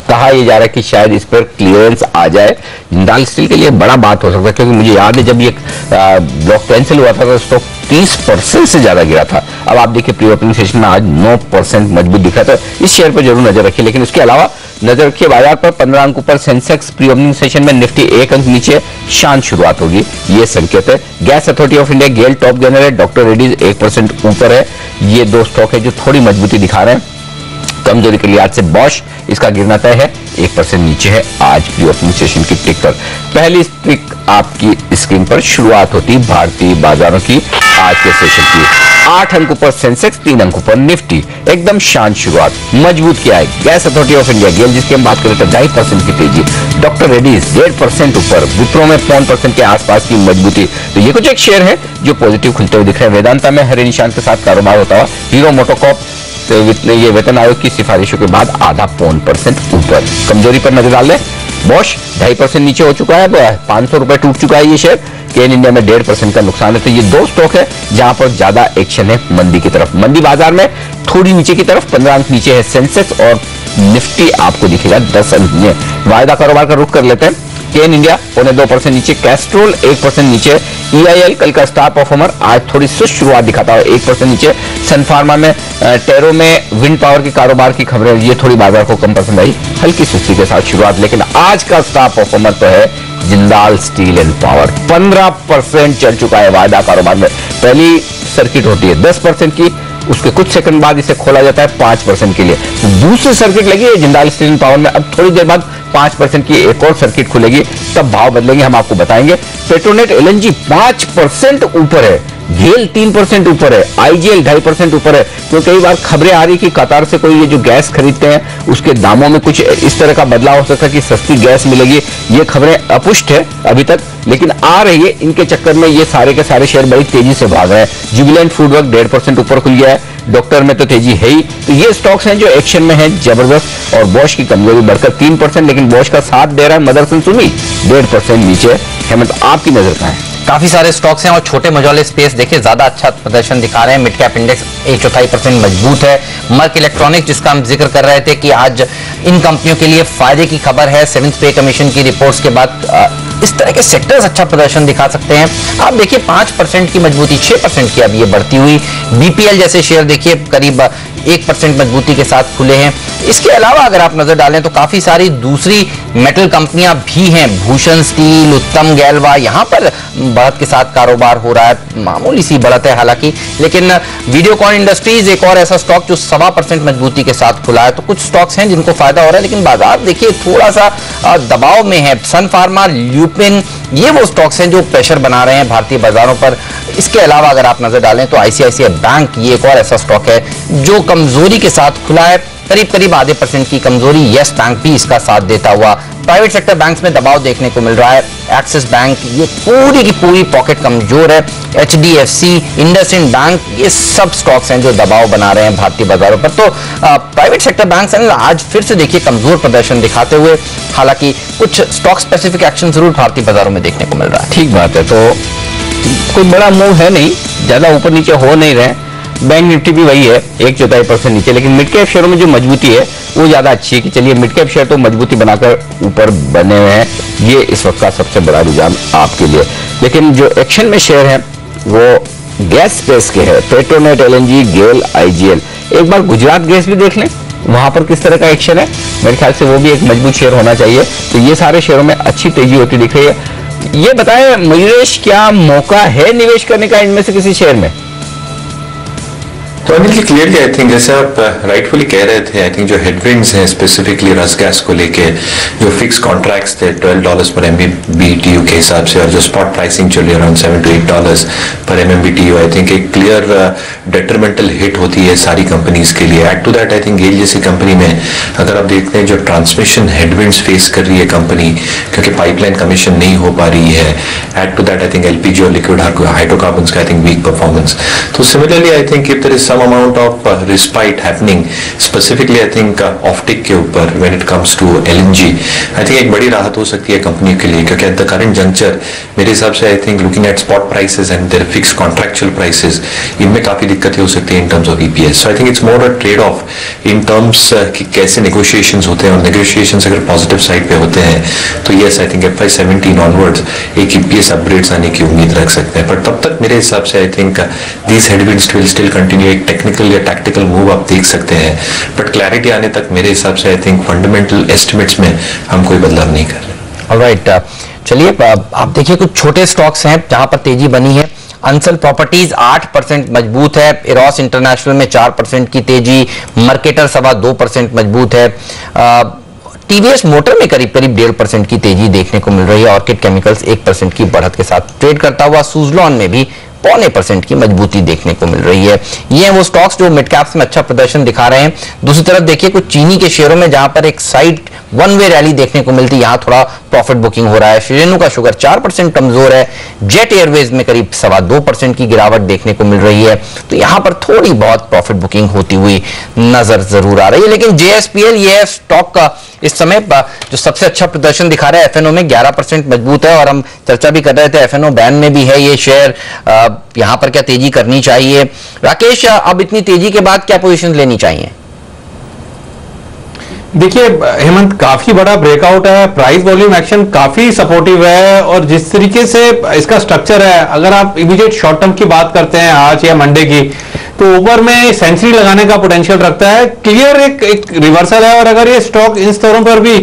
कहा यह जा रहा है कि शायद इस पर क्लियरेंस आ जाए। जिंदाल स्टील के लिए बड़ा बात हो सकता है, क्योंकि मुझे याद है जब ये ब्लॉक कैंसिल हुआ था तो स्टॉक 30% से ज्यादा गिरा था। अब आप देखिए प्री ओपनिंग सेशन में आज 9% मजबूत दिखा था। इस शेयर पर जरूर नजर रखिए। लेकिन उसके अलावा नजर रखिए बाजार पर 15 अंक ऊपर सेंसेक्स, प्री ओपनिंग सेशन में निफ्टी 1 अंक नीचे, शांत शुरुआत होगी, ये संकेत है। Gas authority of India, GAIL top gainer है, डॉक्टर रेड्डीज 1% ऊपर है। ये 2 स्टॉक है जो थोड़ी मजबूती दिखा रहे हैं। कमजोरी के लिहाज से बॉश, इसका गिरना तय है, 1% नीचे है आज प्री ओपनिंग सेशन की टिक पर। पहली टिक आपकी स्क्रीन पर शुरुआत होती भारतीय बाजारों की आज के सेशन की। 8 अंक ऊपर सेंसेक्स, 3 अंक ऊपर निफ्टी, एकदम शांत शुरुआत। मजबूत किया है गैस अथॉरिटी ऑफ इंडिया, गेल जिसकी हम बात करें तो 2.5% की तेजी, डॉक्टर रेड्डीज 1.5% ऊपर, विप्रो में 0.5% के आसपास की मजबूती। तो ये कुछ एक शेयर है जो पॉजिटिव खुलते हुए दिख रहे हैं। वेदांता में हरे निशान के साथ कारोबार होता हुआ, हीरो मोटोकॉर्प ये वेतन आयोग की सिफारिशों के बाद आधा 0.5% ऊपर। कमजोरी पर नजर डाल लें, बॉश 2.5% नीचे हो चुका है, 500 रुपए टूट चुका है ये शेयर। केन इंडिया में 1.5% का नुकसान है। तो ये 2 स्टॉक है जहां पर ज्यादा एक्शन है मंदी की तरफ। मंदी बाजार में थोड़ी नीचे की तरफ, 15 अंक नीचे है सेंसेक्स और निफ्टी आपको दिखेगा 10 अंक में। वायदा कारोबार का रुख कर लेते हैं। केन इंडिया 0.2% नीचे, कैस्ट्रोल 1% नीचे, EIL कल का स्टार परफॉर्मर आज थोड़ी सुस्त शुरुआत दिखाता है 1% नीचे। सन फार्मा में, टेरो में विंड पावर की कारोबार की खबरें ये थोड़ी बाजार को कम पसंद आई, हल्की सुस्ती के साथ शुरुआत। लेकिन आज का स्टार परफॉर्मर तो है जिंदाल स्टील एंड पावर, 15% चल चुका है वायदा कारोबार में। पहली सर्किट होती है 10% की, उसके कुछ सेकंड बाद इसे खोला जाता है 5% के लिए। दूसरी सर्किट लगी है जिंदाल स्टील एंड पावर में, अब थोड़ी देर बाद 5% की एक और सर्किट खुलेगी, तब भाव बदलेंगे, हम आपको बताएंगे। पेट्रोनेट LNG 5% ऊपर है, गेल 3% ऊपर है, IGL 2.5% ऊपर है। तो कई बार खबरें आ रही कि कतार से कोई ये जो गैस खरीदते हैं उसके दामों में कुछ इस तरह का बदलाव हो सकता है कि सस्ती गैस मिलेगी। ये खबरें अपुष्ट है अभी तक, लेकिन आ रही है। इनके चक्कर में ये सारे के सारे शेयर बड़ी तेजी से भाग रहे हैं। जुबिलेंट फूडवर्क 1.5% ऊपर खुल गया है, डॉक्टर में तो तेजी है ही। तो ये स्टॉक्स हैं जो एक्शन में हैं जबरदस्त। और बॉश की कमजोरी बढ़कर 3%, लेकिन बॉश का साथ दे रहा है मदरसन सुमी 1.5% नीचे। हेमंत, आपकी नजर कहां है? काफी सारे स्टॉक्स हैं और छोटे मझौले स्पेस देखिए ज्यादा अच्छा प्रदर्शन दिखा रहे हैं। मिड कैप इंडेक्स 1/4% मजबूत है। मर्क इलेक्ट्रॉनिक्स जिसका हम जिक्र कर रहे थे कि आज इन कंपनियों के लिए फायदे की खबर है, 7th पे कमीशन की रिपोर्ट्स के बाद इस तरह के सेक्टर्स अच्छा प्रदर्शन दिखा सकते हैं। आप देखिए 5% की मजबूती, 6% की अब ये बढ़ती हुई। BPL जैसे शेयर देखिए करीब 1% मजबूती के साथ खुले हैं। इसके अलावा अगर आप नजर डालें तो काफी सारी दूसरी मेटल कंपनियां भी हैं, भूषण स्टील, उत्तम गैल्वा, यहां पर बढ़त के साथ कारोबार हो रहा है। मामूली सी बढ़त है हालांकि, लेकिन वीडियोकॉन इंडस्ट्रीज एक और ऐसा स्टॉक जो 1.25% मजबूती के साथ खुला है। तो कुछ स्टॉक्स हैं जिनको फायदा हो रहा है, लेकिन बाजार देखिए थोड़ा सा दबाव में है। सन फार्मा, ल्यूपिन, ये वो स्टॉक्स हैं जो प्रेशर बना रहे हैं भारतीय बाजारों पर। इसके अलावा अगर आप नजर डालें तो ICICI बैंक ये एक और ऐसा स्टॉक है जो कमजोरी के साथ खुला है, करीब 0.5% की कमजोरी। यस बैंक भी इसका साथ देता हुआ प्राइवेट सेक्टर बैंक्स में दबाव देखने को मिल रहा है। एक्सिस बैंक, ये पूरी की पूरी पॉकेट कमजोर है। HDFC, इंडसइंड बैंक, ये सब स्टॉक्स हैं जो दबाव बना रहे हैं भारतीय बाजारों पर। तो प्राइवेट सेक्टर बैंक्स आज फिर से देखिए कमजोर प्रदर्शन दिखाते हुए, हालांकि कुछ स्टॉक स्पेसिफिक एक्शन जरूर भारतीय बाजारों में देखने को मिल रहा है। ठीक बात है, तो कोई बड़ा मूव है नहीं, ज्यादा ऊपर नीचे हो नहीं रहे। बैंक निफ्टी भी वही है 1/4% नीचे, लेकिन मिड कैप शेयरों में जो मजबूती है वो ज्यादा अच्छी है कि चलिए मिड कैप शेयर तो मजबूती बनाकर ऊपर बने हुए हैं। ये इस वक्त का सबसे बड़ा रुझान आपके लिए। लेकिन जो एक्शन में शेयर है वो गैस स्पेस के है, पेट्रोनेट, LNG, गेल, IGL। एक बार गुजरात गैस भी देख लें, वहां पर किस तरह का एक्शन है। मेरे ख्याल से वो भी एक मजबूत शेयर होना चाहिए। तो ये सारे शेयरों में अच्छी तेजी होती दिख रही है। ये बताएं मयूरेश, क्या मौका है निवेश करने का इनमें से किसी शेयर में? तो Anil ji, clearly I think जैसे आप राइटफुली कह रहे थे, आई थिंक जो हेडविंड्स हैं स्पेसिफिकली रस गैस को लेके, जो फिक्स कॉन्ट्रैक्ट्स थे $12 पर MMBTU के हिसाब से, और जो स्पॉट प्राइसिंग चल रही है अराउंड $7 to $8 पर MMBTU, आई थिंक एक क्लियर डेट्रीमेंटल हिट होती है सारी कंपनीज के लिए। Add to that I think GAIL जैसी कंपनी में अगर आप देखते हैं जो ट्रांसमिशन हेडविंड्स फेस कर रही है कंपनी, क्योंकि पाइपलाइन कमीशन नहीं हो पा रही है। Add to that I think LPG और लिक्विड हाइड्रोकार्बन्स का आई थिंक वीक परफॉर्मेंस। तो similarly I think if there is some amount of respite happening, specifically I think optic के ऊपर when it comes to LNG, I think एक बड़ी राहत हो सकती है कंपनी के लिए, क्योंकि at the current juncture मेरे हिसाब से I think looking at spot prices and their fixed contractual prices, इनमें काफी दिक्कतें हो सकती हैं in terms of EPS. So I think it's more a trade off in terms कि कैसे negotiations होते हैं, और negotiations अगर positive side पे होते हैं तो yes I think FY17 onwards एक EPS upgrades आने की उम्मीद रख सकते हैं। पर तब तक मेरे हिसाब से I think these headwinds will still continue। एक टेक्निकल या टैक्टिकल मूव आप देख सकते हैं, बट क्लैरिटी आने तक मेरे हिसाब से आई थिंक फंडामेंटल एस्टिमेट्स में हम कोई बदलाव नहीं कर रहे। ऑलराइट, चलिए आप देखिए कुछ छोटे स्टॉक्स हैं जहां पर तेजी बनी है। अंसल प्रॉपर्टीज 8% मजबूत है। इरोस इंटरनेशनल में 4% की तेजी। मार्केटर 2.25% मजबूत है। TVS मोटर में करीब 1.5% की तेजी देखने को मिल रही है। ऑर्किड केमिकल्स 1% की बढ़त के साथ ट्रेड करता हुआ। सुजलॉन में भी 0.25% की मजबूती देखने को मिल रही है। ये हैं वो स्टॉक्स जो मिड कैप्स में अच्छा प्रदर्शन दिखा रहे हैं। दूसरी तरफ देखिए कुछ चीनी के शेयरों में जहां पर एक साइड वन वे रैली देखने को मिलती है, यहां थोड़ा प्रॉफिट बुकिंग हो रहा है। रेणुका शुगर 4% कमजोर है। जेट एयरवेज में करीब 2.25% की गिरावट देखने को मिल रही है। तो यहां पर थोड़ी बहुत प्रॉफिट बुकिंग होती हुई नजर जरूर आ रही है। लेकिन JSPL ये स्टॉक का इस समय जो सबसे अच्छा प्रदर्शन दिखा रहा है। FNO में 11% मजबूत है, और हम चर्चा भी कर रहे थे FNO बैन में भी है ये शेयर। यहां पर क्या तेजी करनी चाहिए? राकेश, अब इतनी तेजी के बाद क्या पोजीशन लेनी चाहिए? देखिए हेमंत, काफी बड़ा ब्रेकआउट है, प्राइस वॉल्यूम एक्शन काफी सपोर्टिव है, और जिस तरीके से इसका स्ट्रक्चर है, अगर आप इमीडिएट शॉर्ट टर्म की बात करते हैं आज या मंडे की, तो ऊपर में सेंचुरी लगाने का पोटेंशियल रखता है। क्लियर एक रिवर्सल है, और अगर ये स्टॉक इन स्तरों पर भी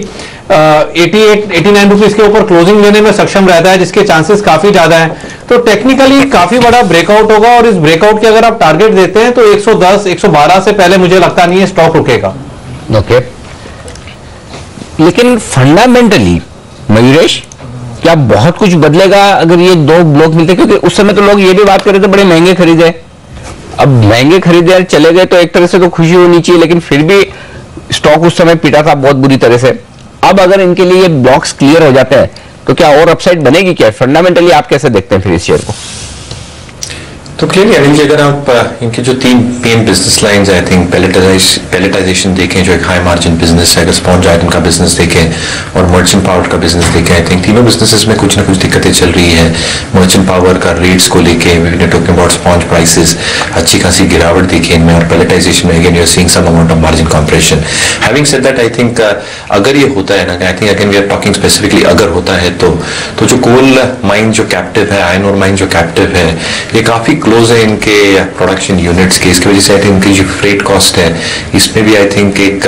88-89 रुपीज के ऊपर क्लोजिंग लेने में सक्षम रहता है, जिसके चांसेस काफी ज्यादा हैं, तो टेक्निकली काफी बड़ा ब्रेकआउट होगा। और इस ब्रेकआउट के अगर आप टारगेट देते हैं तो 110-112 से पहले मुझे लगता नहीं है स्टॉक रुकेगा। ओके, लेकिन फंडामेंटली मयूरेश, क्या बहुत कुछ बदलेगा अगर ये दो ब्लॉक मिलते? क्योंकि उस समय तो लोग ये भी बात कर रहे थे बड़े महंगे खरीदे, अब महंगे खरीदे चले गए तो एक तरह से तो खुशी होनी चाहिए, लेकिन फिर भी स्टॉक उस समय पीटा था बहुत बुरी तरह से। अब अगर इनके लिए ये ब्लॉक्स क्लियर हो जाते हैं तो क्या और अपसाइड बनेगी? क्या फंडामेंटली आप कैसे देखते हैं फिर इस शेयर को? तो क्लियरली अनिल जी, अगर आप इनके जो 3 main business lines I think palletization देखें, जो एक हाई मार्जिन बिजनेस है, अगर स्पॉन्ज आइटम का बिजनेस देखें और मर्चेंट पावर का बिजनेस देखें, आई थिंक तीनों बिजनेसेस में कुछ ना कुछ दिक्कतें चल रही है। मर्चेंट पावर का रेट्स को लेके टॉकिंग अबाउट स्पॉन्ज प्राइसेस अच्छी खासी गिरावट देखी इनमें, और पैलेटाइजेशन में again you are seeing some amount of margin compression. Having said that, I think अगर ये होता है ना, I think again we are talking specifically अगर होता है तो जो कोल माइन जो कैप्टिव है, आयरन ओर माइन जो कैप्टिव है, ये काफी क्लोज है इनके प्रोडक्शन यूनिट्स की। इसकी वजह से आई थिंक इनकी जो फ्रेट कॉस्ट है इसमें भी आई थिंक एक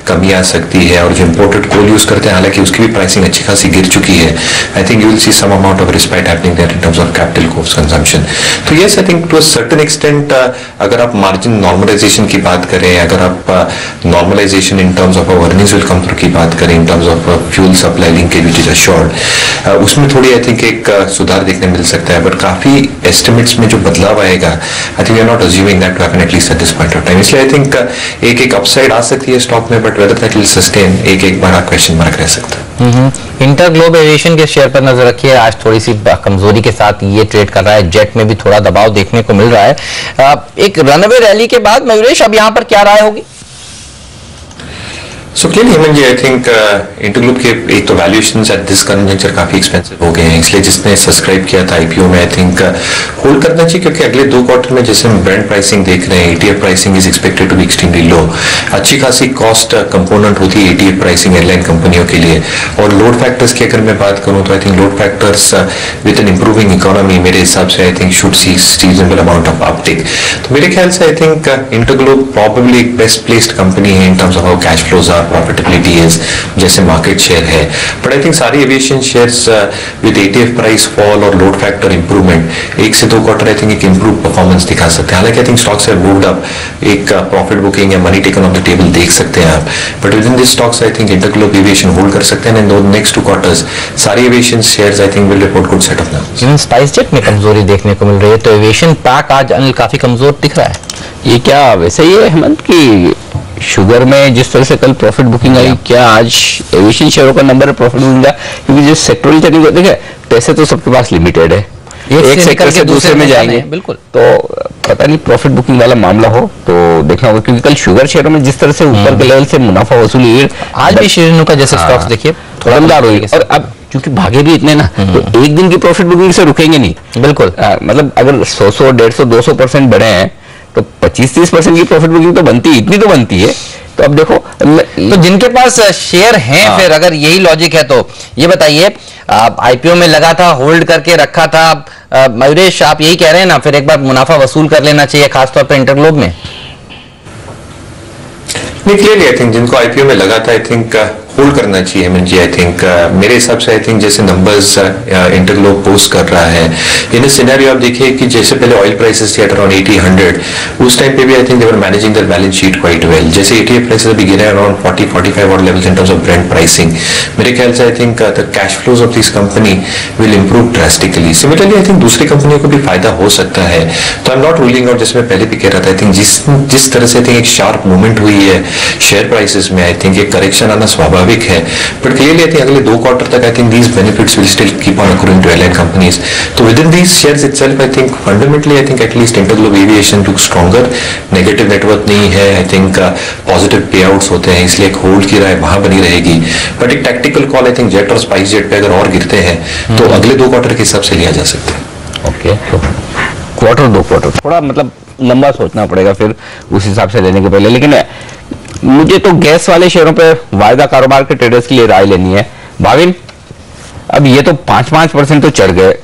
कमी आ सकती है, और जो इंपोर्टेड कोल यूज करते हैं हालांकि उसकी भी प्राइसिंग अच्छी खासी गिर चुकी है। I think you will see some amount of respite happening there in terms of capital cost consumption. तो yes, I think to a certain extent अगर आप मार्जिन नॉर्मलाइजेशन की बात करें, अगर आप normalization in terms of earnings will come through की बात करें, in terms of fuel supply linkage which is assured, उसमें थोड़ी आई थिंक एक सुधार देखने मिल सकता है। बट काफी एस्टिमेट्स में जो बदलाव बदलाव आएगा, I think we are not assuming that to happen at least at this point of time. इसलिए आई थिंक एक अपसाइड आ सकती है स्टॉक में, but whether that will sustain एक बड़ा क्वेश्चन मार्क रह सकता है। इंटरग्लोब एविएशन के शेयर पर नजर रखिए, आज थोड़ी सी कमजोरी के साथ ये ट्रेड कर रहा है। जेट में भी थोड़ा दबाव देखने को मिल रहा है। एक रनअवे रैली के बाद मयूरेश अब यहाँ पर क्या राय होगी? So clearly Hemant ji, I think InterGlobe के एक तो valuations at this current juncture काफी एक्सपेंसिव हो गए हैं, इसलिए जिसने सब्सक्राइब किया था आईपीओ में आई थिंक होल्ड करना चाहिए, क्योंकि अगले 2 क्वार्टर में जैसे हम ब्रांड प्राइसिंग देख रहे हैं, ETF pricing is expected to be extremely low. अच्छी खासी कॉस्ट कंपोनेंट होती है ETF प्राइसिंग एयरलाइन कंपनियों के लिए। और लोड फैक्टर्स की अगर मैं बात करूं तो I think load factors with an improving economy मेरे हिसाब से I think should see reasonable amount of uptake. तो मेरे ख्याल से आई थिंक इंटरग्लोब प्रॉबेबली एक बेस्ट प्लेस्ड कंपनी है in terms of how cash flows are, profitability है, जैसे मार्केट शेयर है। बट आई थिंक सारी aviation shares with ETF price fall और लोड फैक्टर इंप्रूवमेंट 1 से 2 क्वार्टर आई थिंक एक improve performance दिखा सकते हैं। हालांकि I think stocks have moved up, एक प्रॉफिट बुकिंग या money taken on the table देख सकते हैं आप, but with in this stocks I think InterGlobe aviation hold कर सकते हैं। इन नेक्स्ट 2 क्वार्टर्स सारी aviation shares I think will report good set of numbers. Even spice jet में कमजोरी देखने को मिल रही है, तो एविएशन पैक आज अनिल काफी कमजोर दिख रहा है। ये क्या वैसे ही है हेमंत की शुगर में जिस तरह से कल प्रॉफिट बुकिंग आई, क्या आज एविएशन शेयरों का नंबर है प्रॉफिट बुकिंग का? क्योंकि जिस सेक्टोरल ट्रेडिंग को देखे, पैसे तो सबके पास लिमिटेड है, एक सेक्टर से दूसरे में जाएंगे, बिल्कुल। तो पता नहीं प्रॉफिट बुकिंग वाला मामला हो तो देखना होगा, क्योंकि कल शुगर शेयरों में जिस तरह से ऊपर के लेवल से मुनाफा वसूली, आज भी श्रीनु का जैसे स्टॉक्स देखिए थोड़ा दमदार हुई। और अब क्योंकि भागे भी इतने ना, तो एक दिन की प्रॉफिट बुकिंग से रुकेंगे नहीं, बिल्कुल। मतलब अगर 100, 150, 200% बढ़े हैं तो 25-30% की प्रॉफिट बुकिंग तो बनती है, इतनी तो बनती है। तो अब देखो, तो जिनके पास शेयर हैं, फिर अगर यही लॉजिक है तो ये बताइए, आईपीओ में लगा था, होल्ड करके रखा था, मयूरेश आप यही कह रहे हैं ना, फिर एक बार मुनाफा वसूल कर लेना चाहिए खासतौर पर इंटरग्लोब में? नहीं, क्लियरली आई थिंक जिनको आईपीओ में लगा था आई थिंक होल्ड करना चाहिए हेमंत जी। आई थिंक मेरे हिसाब से आई थिंक जैसे नंबर्स इंटरग्लोब पोस्ट कर रहा है, इन सिनेरियो आप देखिए कि जैसे पहले ऑयल प्राइसेस थे अराउंड 80-100, उस टाइम पे भी आई think they were managing their balance sheet quite well. जैसे ETF प्राइसेस अभी गिरे अराउंड 40-45 और levels in terms of brand pricing, मेरे ख्याल से I think the cash flows of this company will improve drastically. Similarly I think दूसरी कंपनियों को भी फायदा हो सकता है, तो I am not ruling out, जैसे मैं पहले भी कह रहा था, आई थिंक जिस तरह से एक शार्प मूवमेंट हुई है शेयर प्राइसेस में, आई थिंक एक करेक्शन आना स्वाभाविक है। बट क्लियरली आई थिंक अगले 2 क्वार्टर तक I think these benefits will still keep on accruing to airline companies. तो within these shares itself I think fundamentally I think at least InterGlobe Aviation look stronger, negative net worth नहीं है, I think positive payouts होते हैं, इसलिए एक hold की राय वहां बनी रहेगी। बट एक tactical call I think jet और स्पाइस जेट पे अगर और गिरते हैं तो अगले 2 क्वार्टर के हिसाब से लिया जा सकता है। ओके, तो क्वार्टर 2 क्वार्टर थोड़ा मतलब लंबा सोचना पड़ेगा फिर उस हिसाब से लेने के पहले। लेकिन मुझे तो गैस वाले शेयरों पे वायदा कारोबार के ट्रेडर्स के लिए राय लेनी है। भाविन, अब ये तो 5-5% तो चढ़ गए,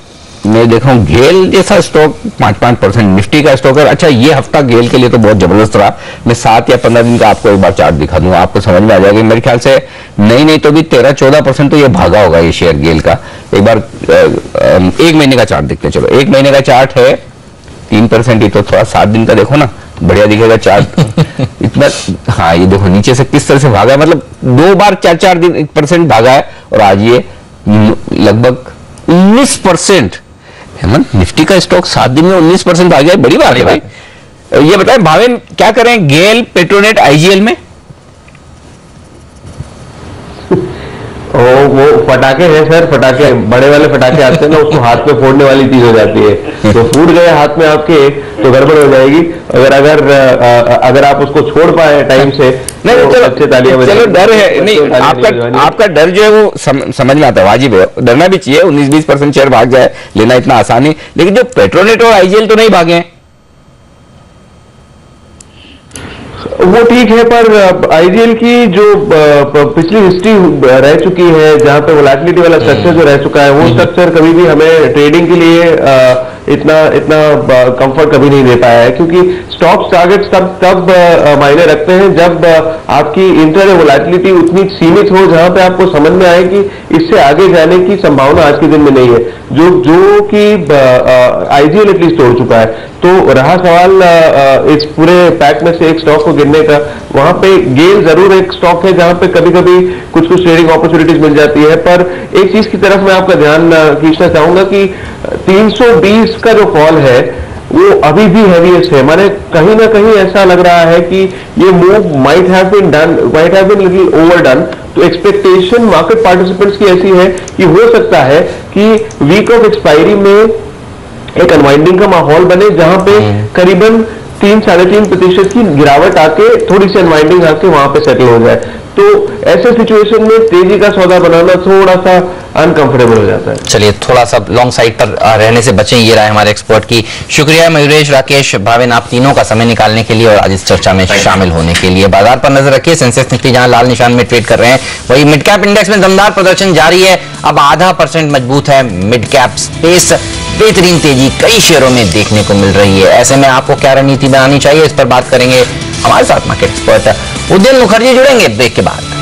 मैं देख रहा हूँ गेल जैसा स्टॉक 5-5% निफ्टी का स्टॉक है। अच्छा, ये हफ्ता गेल के लिए तो बहुत जबरदस्त रहा। मैं 7 या 15 दिन का आपको एक बार चार्ट दिखा दूंगा, आपको समझ में आ जाएगा। मेरे ख्याल से नहीं तो भी 13-14% तो ये भागा होगा ये शेयर गेल का। एक बार 1 महीने का चार्ट देखते हैं। चलो, 1 महीने का चार्ट है 3%, ही तो थोड़ा 7 दिन का देखो ना, बढ़िया दिखेगा चार्ट इतना। हाँ, ये देखो नीचे से किस तरह से भागा है, मतलब 2 बार 4-4 दिन 1% भागा है, और आज ये लगभग 19%। हेमंत, निफ्टी का स्टॉक 7 दिन में 19% भाग गया, बड़ी बात है भाई। ये बताएं भावेन, क्या करें गेल, पेट्रोनेट, IGL में? वो फटाके हैं सर, फटाके बड़े वाले फटाके आते हैं ना, उसको हाथ में फोड़ने वाली चीज हो जाती है। तो फूट गए हाथ में आपके तो गड़बड़ हो जाएगी। अगर आप उसको छोड़ पाए टाइम से, नहीं तो अच्छे तालियां बजाएं। चलो, डर है नहीं, आपका डर जो है वो समझ में आता है, वाजिब है, डरना भी चाहिए। 19-20% शेयर भाग जाए, लेना इतना आसान नहीं। लेकिन जो पेट्रोनेट और IGL तो नहीं भागे हैं, वो ठीक है, पर IGL की जो पिछली हिस्ट्री रह चुकी है, जहां पे वोलेटिलिटी वाला स्ट्रक्चर जो रह चुका है, वो स्ट्रक्चर कभी भी हमें ट्रेडिंग के लिए इतना कंफर्ट कभी नहीं दे पाया है। क्योंकि स्टॉक्स टारगेट्स तब मायने रखते हैं जब आपकी इंटर वोलेटिलिटी उतनी सीमित हो, जहां पे आपको समझ में आए कि इससे आगे जाने की संभावना आज के दिन में नहीं है, जो कि IGL एटलीस्ट तोड़ चुका है। तो रहा सवाल इस पूरे पैक में से एक स्टॉक को गिनने का, वहां पे गेल जरूर एक स्टॉक है जहां पे कभी कभी कुछ ट्रेडिंग अपॉर्चुनिटीज मिल जाती है। पर एक चीज की तरफ मैं आपका ध्यान खींचना चाहूंगा कि 320 का जो फॉल है, वो अभी भी हैवीएस्ट है। माने कहीं ना कहीं ऐसा लग रहा है कि ये move might have been little overdone. तो एक्सपेक्टेशन मार्केट पार्टिसिपेंट्स की ऐसी है कि हो सकता है कि वीक ऑफ एक्सपायरी में एक अनवाइंडिंग का माहौल बने, जहां पे करीबन 3-3.5% की गिरावट आके थोड़ी सी अनवाइंडिंग आके वहां पे सेटल हो जाए। तो ऐसे सिचुएशन में तेजी का सौदा बनाना थोड़ा सा अनकंफर्टेबल हो जाता है। चलिए थोड़ा सा लॉन्ग साइड पर रहने से बचें, ये रहा हमारे एक्सपर्ट की। शुक्रिया मयूरेश, राकेश, भाविन, आप तीनों का समय निकालने के लिए और आज इस चर्चा में शामिल होने के लिए। बाजार पर नजर रखिए, सेंसेक्स निफ्टी जहां लाल निशान में ट्रेड कर रहे हैं, वही मिड कैप इंडेक्स में दमदार प्रदर्शन जारी है। अब 0.5% मजबूत है मिड कैप स्पेस। बेहतरीन तेजी कई शेयरों में देखने को मिल रही है। ऐसे में आपको क्या रणनीति बनानी चाहिए, इस पर बात करेंगे हमारे साथ मार्केट एक्सपर्ट उदयन मुखर्जी जुड़ेंगे ब्रेक के बाद।